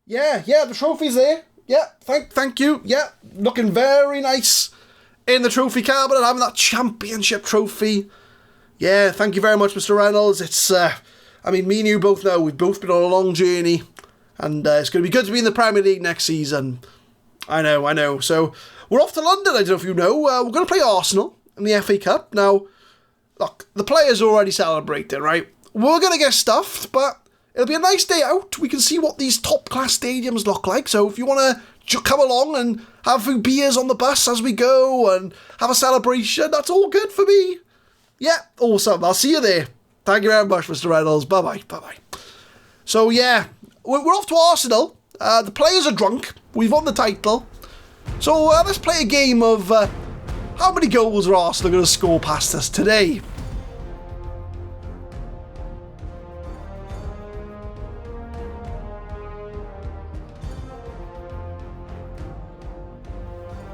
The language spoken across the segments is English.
Yeah, the trophy's there. Yeah, thank you. Yeah, looking very nice in the trophy cabinet, having that championship trophy. Yeah, thank you very much, Mr. Reynolds. It's, me and you both know we've both been on a long journey, and it's going to be good to be in the Premier League next season. I know. So, we're off to London, I don't know if you know. We're going to play Arsenal in the FA Cup. Now, look, the players are already celebrating, right? We're going to get stuffed, but it'll be a nice day out. We can see what these top-class stadiums look like. So, if you want to come along and have a few beers on the bus as we go and have a celebration, that's all good for me. Yeah, awesome. I'll see you there. Thank you very much, Mr. Reynolds. Bye-bye. So, yeah, we're off to Arsenal. The players are drunk. We've won the title. So, let's play a game of how many goals are Arsenal going to score past us today?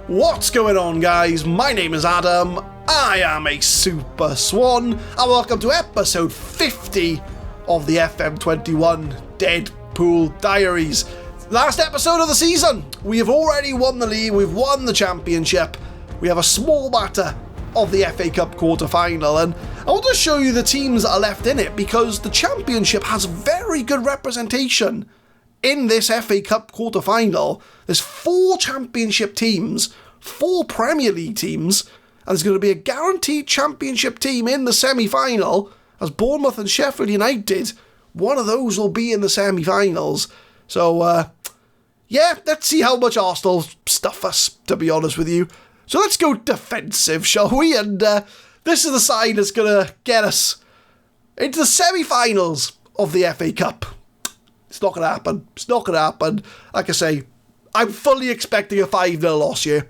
What's going on, guys? My name is Adam. I am a Super Swan, and welcome to episode 50 of the FM21 Deadpool Diaries. Last episode of the season. We have already won the league, we've won the championship, we have a small matter of the FA Cup quarter-final, and I want to show you the teams that are left in it, because the championship has very good representation in this FA Cup quarter-final. There's 4 championship teams, 4 Premier League teams, and there's going to be a guaranteed championship team in the semi-final, as Bournemouth and Sheffield United, one of those will be in the semi-finals. So, let's see how much Arsenal stuff us, to be honest with you. So let's go defensive, shall we? And this is the side that's going to get us into the semi-finals of the FA Cup. It's not going to happen. Like I say, I'm fully expecting a 5-0 loss here.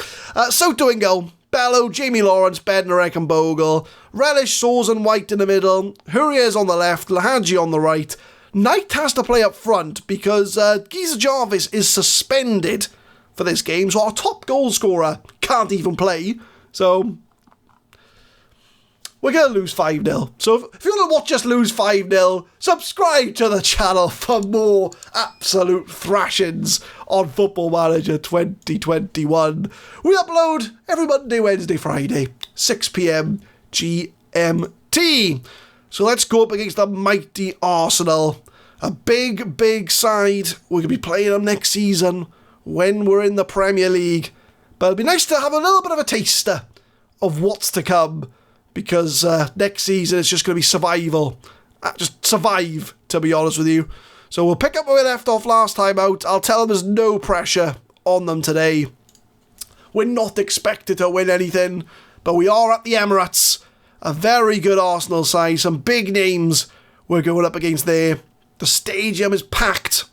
Soto in goal. Bello, Jamie Lawrence, Bednarek and Bogle. Relish, Soers and White in the middle. Hurrier's on the left. Lahanji on the right. Knight has to play up front because Giza Jarvis is suspended for this game. So our top goal scorer can't even play. So we're going to lose 5-0. So if you want to watch us lose 5-0, subscribe to the channel for more absolute thrashings on Football Manager 2021. We upload every Monday, Wednesday, Friday, 6 PM GMT. So let's go up against the mighty Arsenal. A big side. We're going to be playing them next season when we're in the Premier League. But it'll be nice to have a little bit of a taster of what's to come. Because next season it's just going to be survival. Just survive, to be honest with you. So we'll pick up where we left off last time out. I'll tell them there's no pressure on them today. We're not expected to win anything. But we are at the Emirates. A very good Arsenal side. Some big names we're going up against there. The stadium is packed.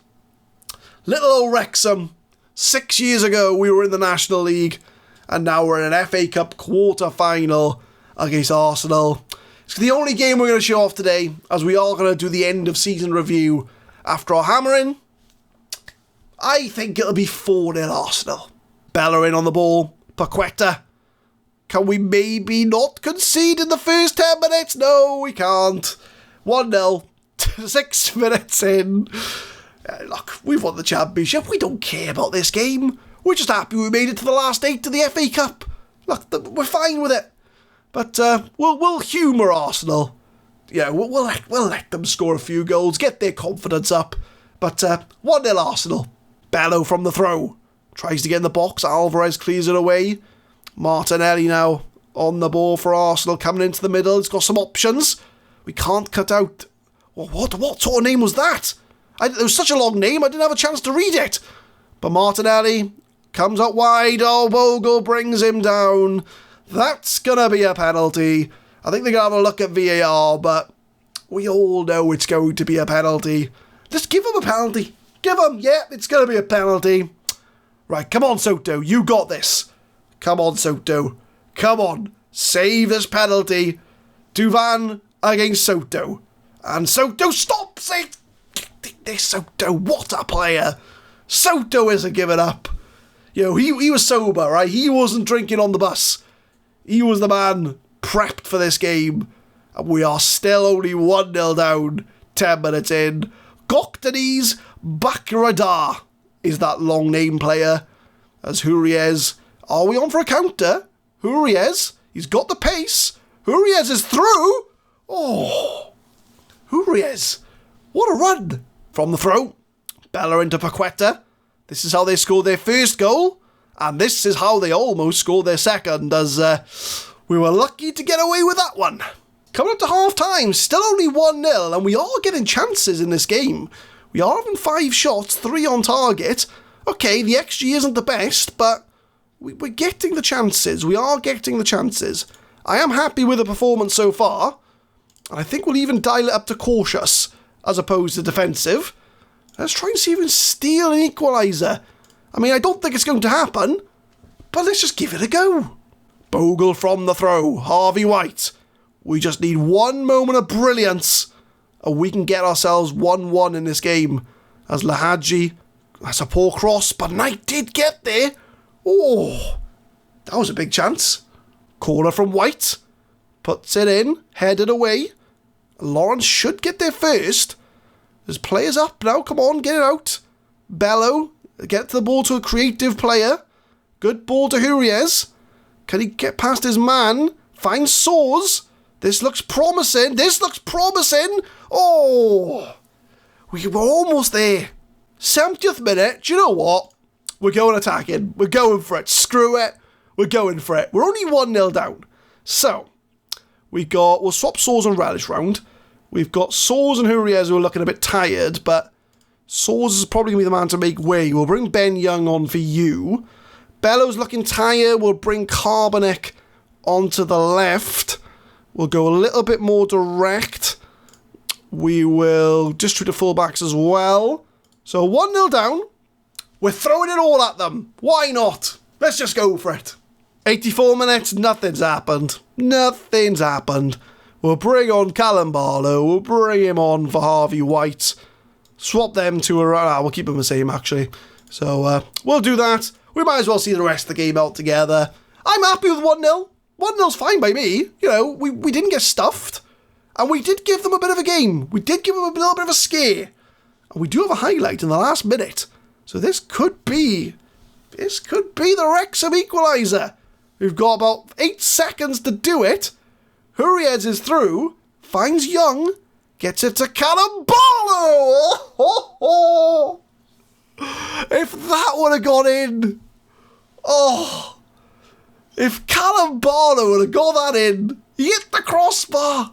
Little old Wrexham. 6 years ago we were in the National League. And now we're in an FA Cup quarter-final against Arsenal. It's the only game we're going to show off today, as we are going to do the end of season review after our hammering. I think it'll be 4-0 Arsenal. Bellerin on the ball. Paqueta. Can we maybe not concede in the first 10 minutes? No, we can't. 1-0. 6 minutes in. Look, we've won the championship. We don't care about this game. We're just happy we made it to the last 8 of the FA Cup. Look, we're fine with it. But we'll humour Arsenal. Yeah, we'll let them score a few goals, get their confidence up. But 1-0 Arsenal. Bello from the throw. Tries to get in the box. Alvarez clears it away. Martinelli now on the ball for Arsenal, coming into the middle. He's got some options. We can't cut out. What sort of name was that? It was such a long name, I didn't have a chance to read it. But Martinelli comes up wide. Oh, Bogle brings him down. That's going to be a penalty. I think they're going to have a look at VAR, but we all know it's going to be a penalty. Just give him a penalty. Give him, yeah, it's going to be a penalty. Right, come on, Soto, you got this. Come on, Soto. Come on, save this penalty. Duvan against Soto. And Soto stops it. This Soto, what a player. Soto isn't giving up. You know, he was sober, right? He wasn't drinking on the bus. He was the man prepped for this game. And we are still only 1-0 down, 10 minutes in. Goktanis Bakradar is that long name player. As Huriez, are we on for a counter? Huriez, he's got the pace. Huriez is through. Oh, Huriez, what a run from the throw. Bella into Paqueta. This is how they scored their first goal, and this is how they almost scored their second, as we were lucky to get away with that one. Coming up to half-time, still only 1-0, and we are getting chances in this game. We are having 5 shots, 3 on target. Okay, the XG isn't the best, but we're getting the chances. We are getting the chances. I am happy with the performance so far. I think we'll even dial it up to cautious, as opposed to defensive. Let's try and see if we can steal an equaliser. I mean, I don't think it's going to happen, but let's just give it a go. Bogle from the throw. Harvey White. We just need one moment of brilliance, and we can get ourselves 1-1 in this game. As Lahadji, that's a poor cross, but Knight did get there. Oh, that was a big chance. Corner from White. Puts it in, headed away. Lawrence should get there first. There's players up now. Come on, get it out. Bello, get the ball to a creative player. Good ball to Huriez. Can he get past his man? Find Soars. This looks promising. This looks promising. Oh, we were almost there. 70th minute. Do you know what? We're going attacking. We're going for it. Screw it. We're going for it. We're only 1-0 down. So, we'll swap Soars and Relish round. We've got Soars and Huriez who are looking a bit tired, but Soars is probably going to be the man to make way. We'll bring Ben Young on for you. Bello's looking tired. We'll bring Carbonek onto the left. We'll go a little bit more direct. We will distribute the fullbacks as well. So 1-0 down. We're throwing it all at them. Why not? Let's just go for it. 84 minutes, nothing's happened. Nothing's happened. We'll bring on Callum Barlow. We'll bring him on for Harvey White. Swap them to we'll keep them the same, actually. So, we'll do that. We might as well see the rest of the game out together. I'm happy with 1-0. 1-0's fine by me. You know, we didn't get stuffed. And we did give them a bit of a game. We did give them a little bit of a scare. And we do have a highlight in the last minute. So this could be the Wrexham equaliser. We've got about 8 seconds to do it. Huriez is through, finds Young, gets it to Callum Barlow. Oh. If that would have gone in. Oh. If Callum Barlow would have got that in, he hit the crossbar.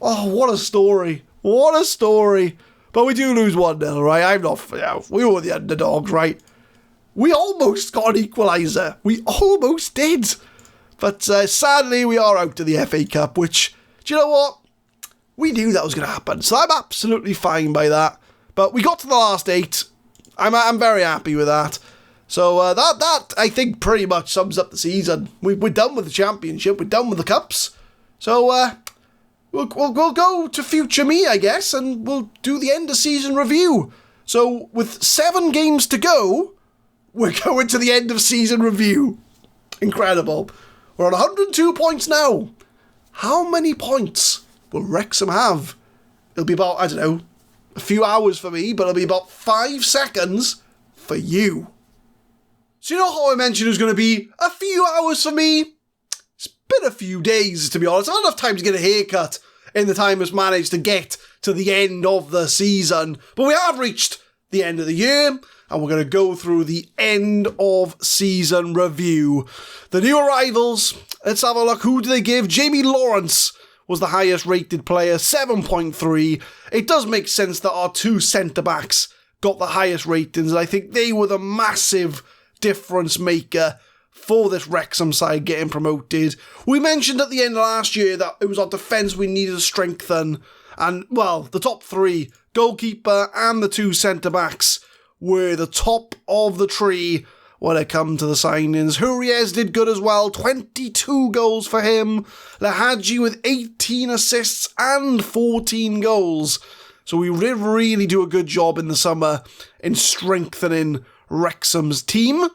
Oh, what a story. What a story. But we do lose 1-0, right? We were the underdogs, right? We almost got an equaliser. We almost did. But sadly, we are out of the FA Cup, which, do you know what? We knew that was going to happen. So I'm absolutely fine by that. But we got to the last 8. I'm very happy with that. So that I think pretty much sums up the season. We're done with the championship. We're done with the cups. So we'll go to future me, I guess, and we'll do the end of season review. So with 7 games to go, we're going to the end of season review. Incredible. We're on 102 points now. How many points will Wrexham have? It'll be about, I don't know, a few hours for me, but it'll be about 5 seconds for you. So you know how I mentioned it was going to be a few hours for me? It's been a few days, to be honest. I've had enough time to get a haircut in the time it's managed to get to the end of the season. But we have reached the end of the year, and we're going to go through the end of season review. The new arrivals, let's have a look. Who do they give? Jamie Lawrence was the highest rated player, 7.3. It does make sense that our 2 centre-backs got the highest ratings, and I think they were the massive difference maker for this Wrexham side getting promoted. We mentioned at the end of last year that it was our defence we needed to strengthen, and, well, the top 3, goalkeeper and the 2 centre-backs, were the top of the tree when it come to the signings. Huriez did good as well, 22 goals for him. Lahadji with 18 assists and 14 goals. So we did really do a good job in the summer in strengthening Wrexham's team.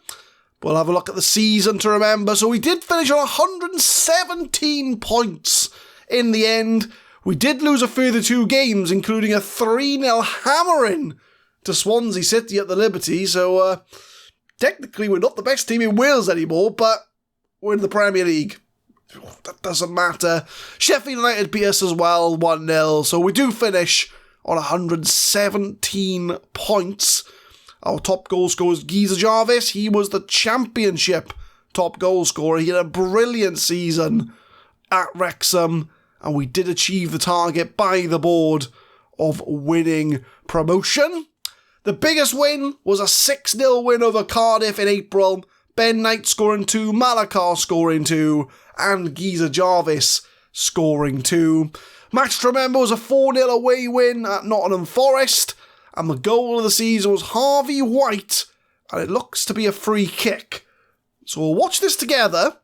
We'll have a look at the season to remember. So we did finish on 117 points in the end. We did lose a further 2 games, including a 3-0 hammering to Swansea City at the Liberty, so technically we're not the best team in Wales anymore, but we're in the Premier League. That doesn't matter. Sheffield United beat us as well, 1-0, so we do finish on 117 points. Our top goal scorer is Geezer Jarvis. He was the Championship top goal scorer. He had a brilliant season at Wrexham, and we did achieve the target by the board of winning promotion. The biggest win was a 6-0 win over Cardiff in April. Ben Knight scoring 2, Malakar scoring 2, and Geezer Jarvis scoring 2. Match to remember was a 4-0 away win at Nottingham Forest, and the goal of the season was Harvey White, and it looks to be a free kick. So we'll watch this together,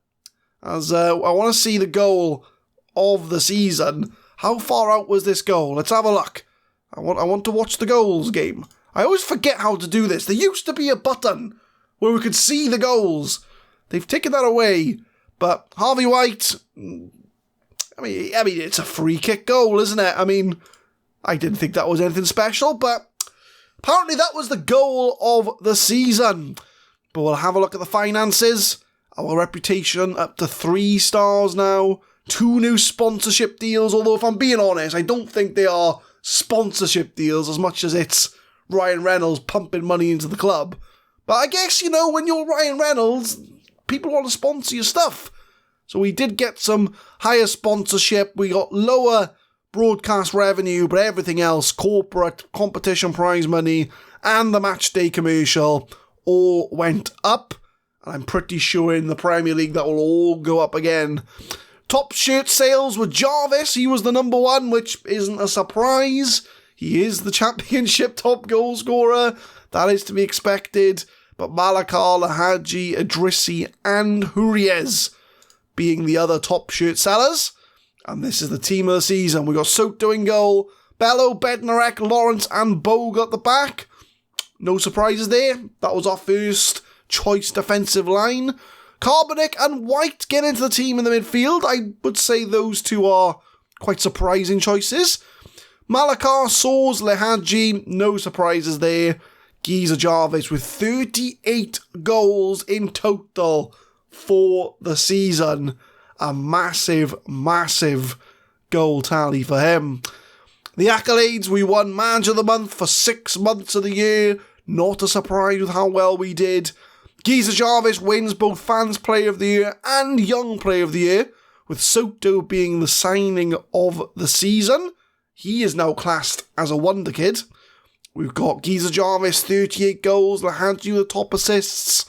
as I want to see the goal of the season. How far out was this goal? Let's have a look. I want to watch the goals game. I always forget how to do this. There used to be a button where we could see the goals. They've taken that away. But Harvey White, I mean, it's a free kick goal, isn't it? I mean, I didn't think that was anything special, but apparently that was the goal of the season. But we'll have a look at the finances. Our reputation up to 3 stars now. 2 new sponsorship deals, although if I'm being honest, I don't think they are sponsorship deals as much as it's Ryan Reynolds pumping money into the club. But I guess, when you're Ryan Reynolds, people want to sponsor your stuff. So we did get some higher sponsorship. We got lower broadcast revenue, but everything else, corporate, competition prize money, and the match day commercial all went up. And I'm pretty sure in the Premier League that will all go up again. Top shirt sales were Jarvis. He was the number 1, which isn't a surprise. He is the Championship top goal scorer. That is to be expected. But Malakar, Lahaji, Idrissi, and Huriez being the other top shirt sellers. And this is the team of the season. We got Soto in goal, Bello, Bednarek, Lawrence, and Bogue at the back. No surprises there. That was our first choice defensive line. Carbonik and White get into the team in the midfield. I would say those two are quite surprising choices. Malakar, Soars, Lehaji, no surprises there. Geezer Jarvis with 38 goals in total for the season. A massive, massive goal tally for him. The accolades, we won Manager of the Month for 6 months of the year. Not a surprise with how well we did. Geezer Jarvis wins both Fans Player of the Year and Young Player of the Year, with Soto being the signing of the season. He is now classed as a wonder kid. We've got Geezer Jarvis, 38 goals, Lahaji with the top assists.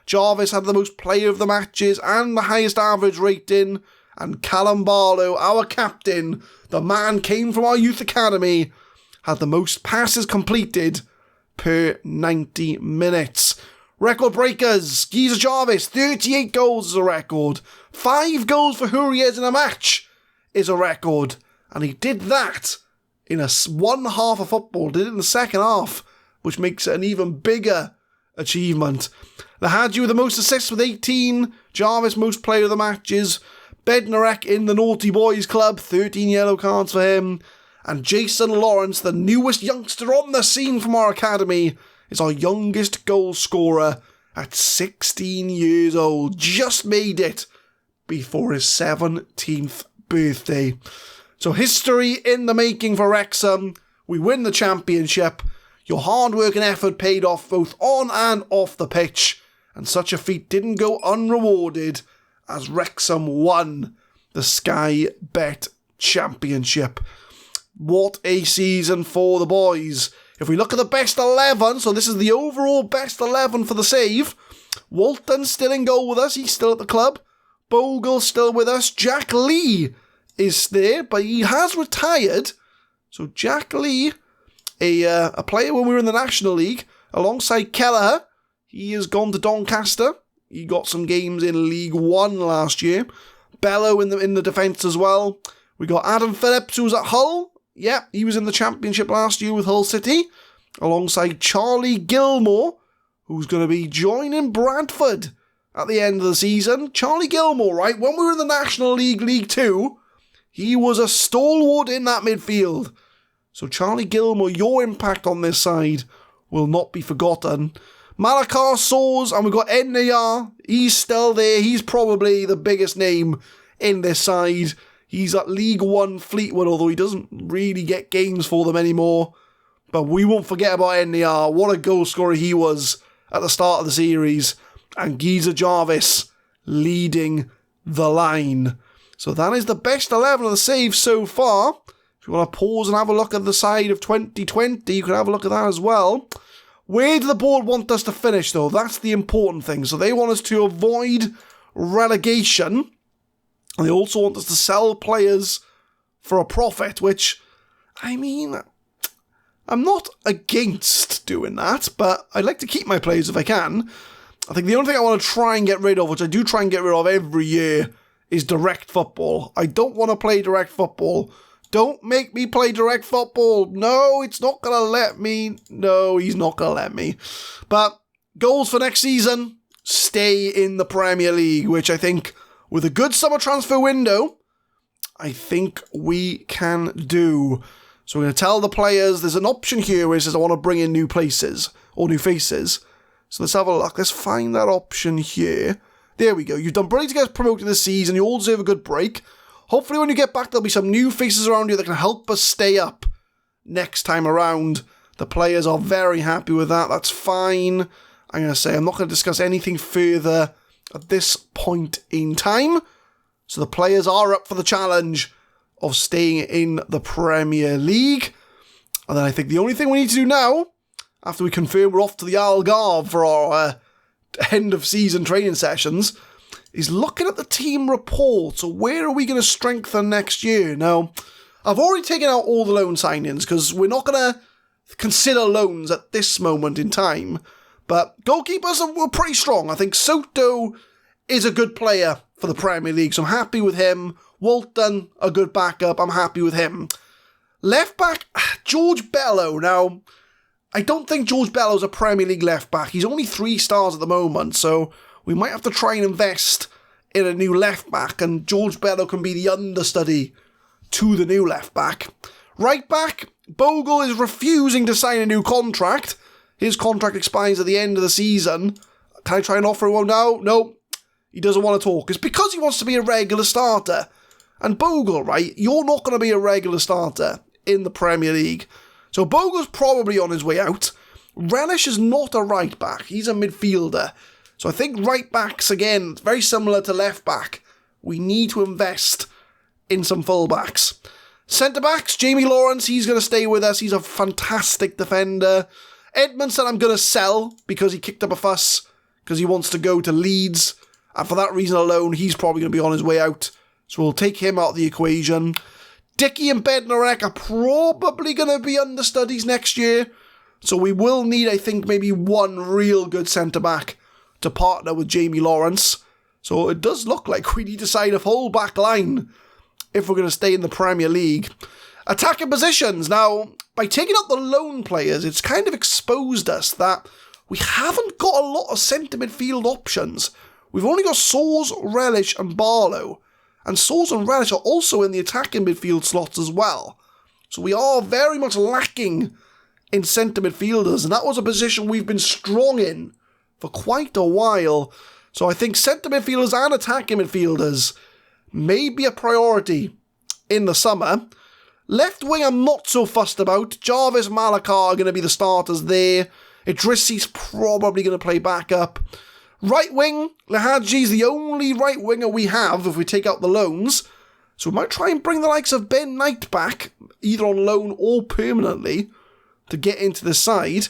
Jarvis had the most player of the matches and the highest average rating. And Callum Barlow, our captain, the man came from our youth academy, had the most passes completed per 90 minutes. Record breakers, Geezer Jarvis, 38 goals is a record. 5 goals for Huriez in a match is a record. And he did that in one half of football, did it in the second half, which makes it an even bigger achievement. Lahaji with the most assists with 18, Jarvis most player of the matches, Bednarek in the Naughty Boys Club, 13 yellow cards for him, and Jason Lawrence, the newest youngster on the scene from our academy, is our youngest goal scorer at 16 years old. Just made it before his 17th birthday. So history in the making for Wrexham. We win the championship. Your hard work and effort paid off both on and off the pitch. And such a feat didn't go unrewarded as Wrexham won the Sky Bet Championship. What a season for the boys. If we look at the best 11, so this is the overall best 11 for the save. Walton's still in goal with us. He's still at the club. Bogle's still with us. Jack Lee is there, but he has retired. So Jack Lee, a player when we were in the National League, alongside Kelleher, he has gone to Doncaster. He got some games in League One last year. Bello in the defence as well. We got Adam Phillips, who's at Hull. Yeah, he was in the Championship last year with Hull City, alongside Charlie Gilmore, who's going to be joining Bradford at the end of the season. Charlie Gilmore, right, when we were in the National League, League 2, he was a stalwart in that midfield. So Charlie Gilmore, your impact on this side will not be forgotten. Malakar soars, and we've got NAR. He's still there. He's probably the biggest name in this side. He's at League One Fleetwood, although he doesn't really get games for them anymore. But we won't forget about NAR. What a goal scorer he was at the start of the series. And Geezer Jarvis leading the line. So that is the best 11 of the saves so far. If you want to pause and have a look at the side of 2020, you can have a look at that as well. Where do the board want us to finish, though? That's the important thing. So they want us to avoid relegation. And they also want us to sell players for a profit, which, I mean, I'm not against doing that, but I'd like to keep my players if I can. I think the only thing I want to try and get rid of, which I do try and get rid of every year, is direct football. I don't want to play direct football. Don't make me play direct football. No, it's not going to let me. No, he's not going to let me. But goals for next season, stay in the Premier League, which I think, with a good summer transfer window, I think we can do. So we're going to tell the players, there's an option here where it says I want to bring in new places, or new faces. So let's have a look. Let's find that option here. There we go. You've done brilliant to get promoted this season. You all deserve a good break. Hopefully when you get back, there'll be some new faces around you that can help us stay up next time around. The players are very happy with that. That's fine. I'm going to say I'm not going to discuss anything further at this point in time. So the players are up for the challenge of staying in the Premier League. And then I think the only thing we need to do now, after we confirm we're off to the Algarve for our end of season training sessions, is looking at the team report. So where are we going to strengthen next year? Now, I've already taken out all the loan signings because we're not going to consider loans at this moment in time. But goalkeepers were pretty strong. I think Soto is a good player for the Premier League, so I'm happy with him. Walton, a good backup. I'm happy with him. Left back, George Bello. Now, I don't think George Bello's a Premier League left back. He's only 3 stars at the moment, so we might have to try and invest in a new left back, and George Bello can be the understudy to the new left back. Right back, Bogle is refusing to sign a new contract. His contract expires at the end of the season. Can I try and offer one now? No, he doesn't want to talk. It's because he wants to be a regular starter. And Bogle, right, you're not going to be a regular starter in the Premier League. So Bogle's probably on his way out. Relish is not a right back. He's a midfielder. So I think right backs, again, very similar to left back. We need to invest in some full backs. Centre backs, Jamie Lawrence, he's going to stay with us. He's a fantastic defender. Edmondson I'm going to sell because he kicked up a fuss because he wants to go to Leeds. And for that reason alone, he's probably going to be on his way out. So we'll take him out of the equation. Dickey and Bednarek are probably going to be understudies next year. So we will need, I think, maybe one real good centre-back to partner with Jamie Lawrence. So it does look like we need to sign a full back line if we're going to stay in the Premier League. Attacking positions. Now, by taking out the loan players, it's kind of exposed us that we haven't got a lot of centre midfield options. We've only got Soars, Relish and Barlow. And Soars and Relish are also in the attacking midfield slots as well. So we are very much lacking in centre midfielders, and that was a position we've been strong in for quite a while. So I think centre midfielders and attacking midfielders may be a priority in the summer. Left wing I'm not so fussed about. Jarvis, Malakar are going to be the starters there. Idrissi's probably going to play backup. Right wing, Lahadji's the only right winger we have if we take out the loans. So we might try and bring the likes of Ben Knight back, either on loan or permanently, to get into the side.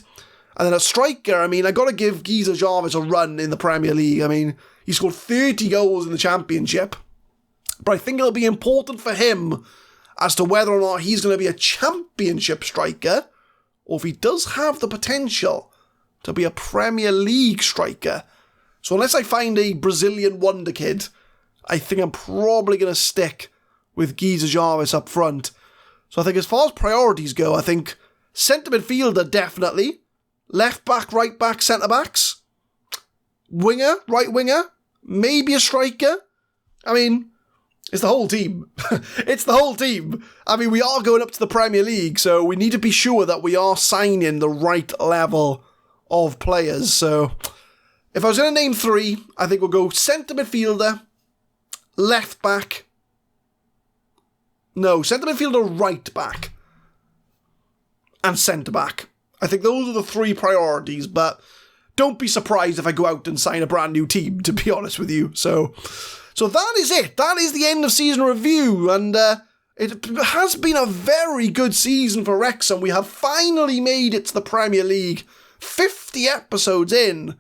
And then a striker, I mean, I got to give Geezer Jarvis a run in the Premier League. I mean, he scored 30 goals in the Championship. But I think it'll be important for him as to whether or not he's going to be a Championship striker, or if he does have the potential to be a Premier League striker. So unless I find a Brazilian wonder kid, I think I'm probably going to stick with Geezer Jarvis up front. So I think as far as priorities go, I think centre midfielder definitely. Left back, right back, centre backs. Winger, right winger. Maybe a striker. I mean, It's the whole team. It's the whole team. I mean, we are going up to the Premier League, so we need to be sure that we are signing the right level of players. So, if I was going to name 3, I think we'll go centre midfielder, left back. No, centre midfielder, right back, and centre back. I think those are the 3 priorities, but don't be surprised if I go out and sign a brand new team, to be honest with you. So that is it. That is the end of season review, and it has been a very good season for Wrexham. We have finally made it to the Premier League, 50 episodes in.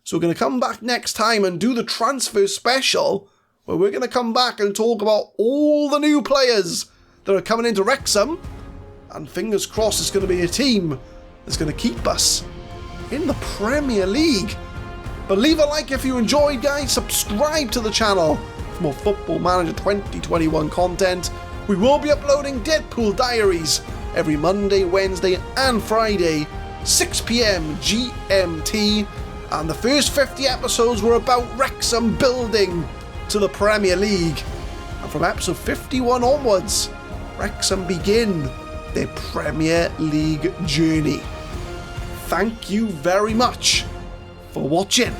So we're going to come back next time and do the transfer special, where we're going to come back and talk about all the new players that are coming into Wrexham, and fingers crossed it's going to be a team that's going to keep us in the Premier League. But leave a like if you enjoyed, guys. Subscribe to the channel for more Football Manager 2021 content. We will be uploading Deadpool Diaries every Monday, Wednesday and Friday, 6 PM GMT. And the first 50 episodes were about Wrexham building to the Premier League. And from episode 51 onwards, Wrexham begin their Premier League journey. Thank you very much for watching.